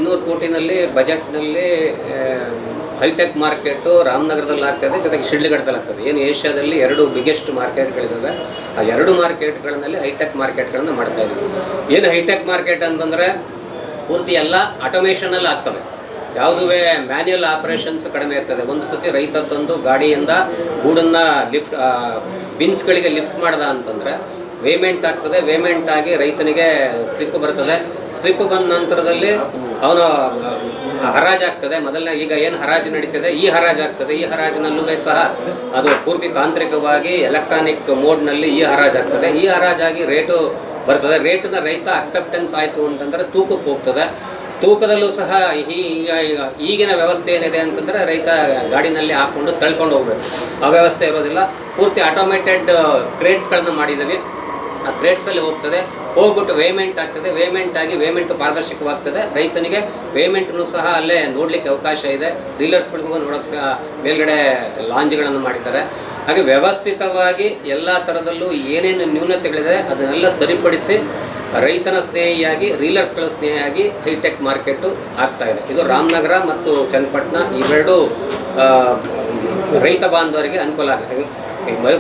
200 ಕೋಟಿನಲ್ಲಿ ಬಜೆಟ್ನಲ್ಲಿ high tech market ರಾಮನಗರದಲ್ಲಿ ಆಗ್ತಾಯಿದೆ, ಜೊತೆಗೆ ಶಿಡ್ಲಘಟ್ಟದಲ್ಲಿ ಆಗ್ತದೆ. ಏನು ಏಷ್ಯಾದಲ್ಲಿ 2 ಬಿಗ್ಗೆಸ್ಟ್ ಮಾರ್ಕೆಟ್ಗಳಿದ್ದಾವೆ. ಆ 2 ಮಾರ್ಕೆಟ್ಗಳಲ್ಲಿ ಹೈಟೆಕ್ ಮಾರ್ಕೆಟ್ಗಳನ್ನು ಮಾಡ್ತಾಯಿದ್ದೀವಿ. ಏನು ಹೈಟೆಕ್ ಮಾರ್ಕೆಟ್ ಅಂತಂದರೆ ಪೂರ್ತಿ ಎಲ್ಲ ಆಟೋಮೇಷನಲ್ಲಿ ಆಗ್ತವೆ. ಯಾವುದೇ ಮ್ಯಾನ್ಯಲ್ ಆಪರೇಷನ್ಸ್ ಕಡಿಮೆ ಇರ್ತದೆ. ಒಂದು ಸತಿ ರೈತ ತಂದು ಗಾಡಿಯಿಂದ ಗೂಡನ್ನು ಬಿನ್ಸ್ಗಳಿಗೆ ಲಿಫ್ಟ್ ಮಾಡ್ದ ಅಂತಂದರೆ ವೇಮೆಂಟ್ ಆಗ್ತದೆ. ವೇಮೆಂಟ್ ಆಗಿ ರೈತನಿಗೆ ಸ್ಲಿಪ್ ಬರ್ತದೆ. ಸ್ಲಿಪ್ ಬಂದ ನಂತರದಲ್ಲಿ ಅವನು ಹರಾಜಾಗ್ತದೆ. ಮೊದಲನೇ ಈಗ ಏನು ಹರಾಜು ನಡೀತಿದೆ ಈ ಹರಾಜಾಗ್ತದೆ. ಈ ಹರಾಜಿನಲ್ಲೂ ಸಹ ಅದು ಪೂರ್ತಿ ತಾಂತ್ರಿಕವಾಗಿ ಎಲೆಕ್ಟ್ರಾನಿಕ್ ಮೋಡ್ನಲ್ಲಿ ಈ ಹರಾಜಾಗ್ತದೆ. ಈ ಹರಾಜಾಗಿ ರೇಟು ಬರ್ತದೆ. ರೇಟನ್ನ ರೈತ ಅಕ್ಸೆಪ್ಟೆನ್ಸ್ ಆಯಿತು ಅಂತಂದರೆ ತೂಕಕ್ಕೆ ಹೋಗ್ತದೆ. ತೂಕದಲ್ಲೂ ಸಹ ಈಗಿನ ವ್ಯವಸ್ಥೆ ಏನಿದೆ ಅಂತಂದರೆ ರೈತ ಗಾಡಿನಲ್ಲಿ ಹಾಕ್ಕೊಂಡು ತಳ್ಕೊಂಡು ಹೋಗ್ಬೇಕು. ಆ ವ್ಯವಸ್ಥೆ ಇರೋದಿಲ್ಲ. ಪೂರ್ತಿ ಆಟೋಮೇಟೆಡ್ ಕ್ರೇಟ್ಸ್ಗಳನ್ನು ಮಾಡಿದ್ದೀವಿ. ಆ ಕ್ರೇಟ್ಸಲ್ಲಿ ಹೋಗ್ತದೆ. ಹೋಗ್ಬಿಟ್ಟು ವೇಮೆಂಟ್ ಆಗ್ತದೆ. ವೇಮೆಂಟ್ ಆಗಿ ವೇಮೆಂಟು ಪಾರದರ್ಶಕವಾಗ್ತದೆ. ರೈತನಿಗೆ ವೇಮೆಂಟ್ನು ಸಹ ಅಲ್ಲೇ ನೋಡಲಿಕ್ಕೆ ಅವಕಾಶ ಇದೆ. ಡೀಲರ್ಸ್ಗಳಿಗೂ ನೋಡೋಕ್ಕೆ ಸಹ ಮೇಲ್ಗಡೆ ಲಾಂಜ್ಗಳನ್ನು ಮಾಡಿದ್ದಾರೆ. ಹಾಗೆ ವ್ಯವಸ್ಥಿತವಾಗಿ ಎಲ್ಲ ಥರದಲ್ಲೂ ಏನೇನು ನ್ಯೂನತೆಗಳಿದೆ ಅದನ್ನೆಲ್ಲ ಸರಿಪಡಿಸಿ ರೈತನ ಸ್ನೇಹಿಯಾಗಿ ರೀಲರ್ಸ್ಗಳ ಸ್ನೇಹಿಯಾಗಿ ಹೈಟೆಕ್ ಮಾರ್ಕೆಟು ಆಗ್ತಾಯಿದೆ. ಇದು ರಾಮನಗರ ಮತ್ತು ಚನ್ನಪಟ್ಟಣ ಇವೆರಡು ರೈತ ಬಾಂಧವರಿಗೆ ಅನುಕೂಲ ಆಗಿದೆ.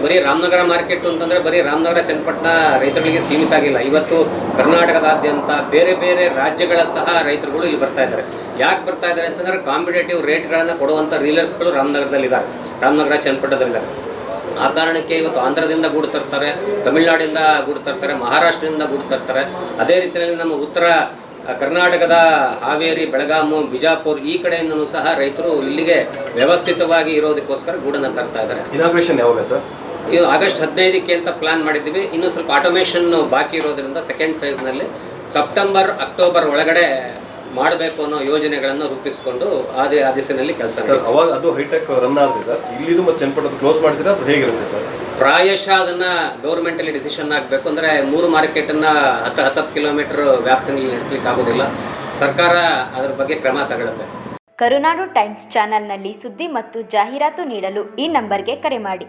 ಬರೀ ರಾಮನಗರ ಮಾರ್ಕೆಟು ಅಂತಂದರೆ ಬರೀ ರಾಮನಗರ ಚನ್ನಪಟ್ಟಣ ರೈತರುಗಳಿಗೆ ಸೀಮಿತ ಆಗಿಲ್ಲ. ಇವತ್ತು ಕರ್ನಾಟಕದಾದ್ಯಂತ ಬೇರೆ ಬೇರೆ ರಾಜ್ಯಗಳ ಸಹ ರೈತರುಗಳು ಇಲ್ಲಿ ಬರ್ತಾ ಇದ್ದಾರೆ. ಯಾಕೆ ಬರ್ತಾ ಇದ್ದಾರೆ ಅಂತಂದರೆ ಕಾಂಪಿಟೇಟಿವ್ ರೇಟ್ಗಳನ್ನು ಕೊಡುವಂಥ ರೀಲರ್ಸ್ಗಳು ರಾಮನಗರದಲ್ಲಿದ್ದಾರೆ, ರಾಮನಗರ ಚನ್ನಪಟ್ಟಣದಲ್ಲಿದ್ದಾರೆ. ಆ ಕಾರಣಕ್ಕೆ ಇವತ್ತು ಆಂಧ್ರದಿಂದ ಗೂಡು ತರ್ತಾರೆ, ತಮಿಳುನಾಡಿಂದ ಗೂಡು ತರ್ತಾರೆ, ಮಹಾರಾಷ್ಟ್ರದಿಂದ ಗೂಡು ತರ್ತಾರೆ. ಅದೇ ರೀತಿಯಲ್ಲಿ ನಮ್ಮ ಉತ್ತರ ಕರ್ನಾಟಕದ ಹಾವೇರಿ, ಬೆಳಗಾವಿ, ಬಿಜಾಪುರ ಈ ಕಡೆಯಿಂದನೂ ಸಹ ರೈತರು ಇಲ್ಲಿಗೆ ವ್ಯವಸ್ಥಿತವಾಗಿ ಇರೋದಕ್ಕೋಸ್ಕರ ಗೂಡನ್ನು ತರ್ತಾ ಇದ್ದಾರೆ. ಇನಾಗ್ರೇಷನ್ ಯಾವಾಗ ಸರ್? ಇದು ಆಗಸ್ಟ್ 15ಕ್ಕೆ ಅಂತ ಪ್ಲಾನ್ ಮಾಡಿದ್ದೀವಿ. ಇನ್ನೂ ಸ್ವಲ್ಪ ಆಟೋಮೇಷನ್ ಬಾಕಿ ಇರೋದ್ರಿಂದ ಸೆಕೆಂಡ್ ಫೇಸ್ನಲ್ಲಿ ಸೆಪ್ಟೆಂಬರ್ ಅಕ್ಟೋಬರ್ ಒಳಗಡೆ ಮಾಡಬೇಕು ಅನ್ನೋ ಯೋಜನೆಗಳನ್ನು ರೂಪಿಸಿಕೊಂಡು ಆ ದಿಸೆಯಲ್ಲಿ ಕೆಲಸ. ಅವಾಗ ಅದು ಹೈಟೆಕ್ ರನ್ ಆಗುತ್ತೆ ಸರ್. ಇಲ್ಲಿದು ಮತ್ತು ಚನ್ನಪಟ್ಟಣ ಕ್ಲೋಸ್ ಮಾಡ್ತೀರಾ ಅಥವಾ ಹೇಗಿರುತ್ತೆ ಸರ್? ಪ್ರಾಯಶಃ ಅದನ್ನು ಗೌರ್ಮೆಂಟಲ್ಲಿ ಡಿಸಿಷನ್ ಆಗಬೇಕು. ಅಂದರೆ 3 ಮಾರ್ಕೆಟನ್ನು 10 ಕಿಲೋಮೀಟರ್ ವ್ಯಾಪ್ತಿಯಲ್ಲಿ ನಡೆಸಲಿಕ್ಕೆ ಆಗೋದಿಲ್ಲ. ಸರ್ಕಾರ ಅದರ ಬಗ್ಗೆ ಕ್ರಮ ತಗೊಳುತ್ತೆ. ಕರುನಾಡು ಟೈಮ್ಸ್ ಚಾನೆಲ್ನಲ್ಲಿ ಸುದ್ದಿ ಮತ್ತು ಜಾಹೀರಾತು ನೀಡಲು ಈ ನಂಬರ್ಗೆ ಕರೆ ಮಾಡಿ.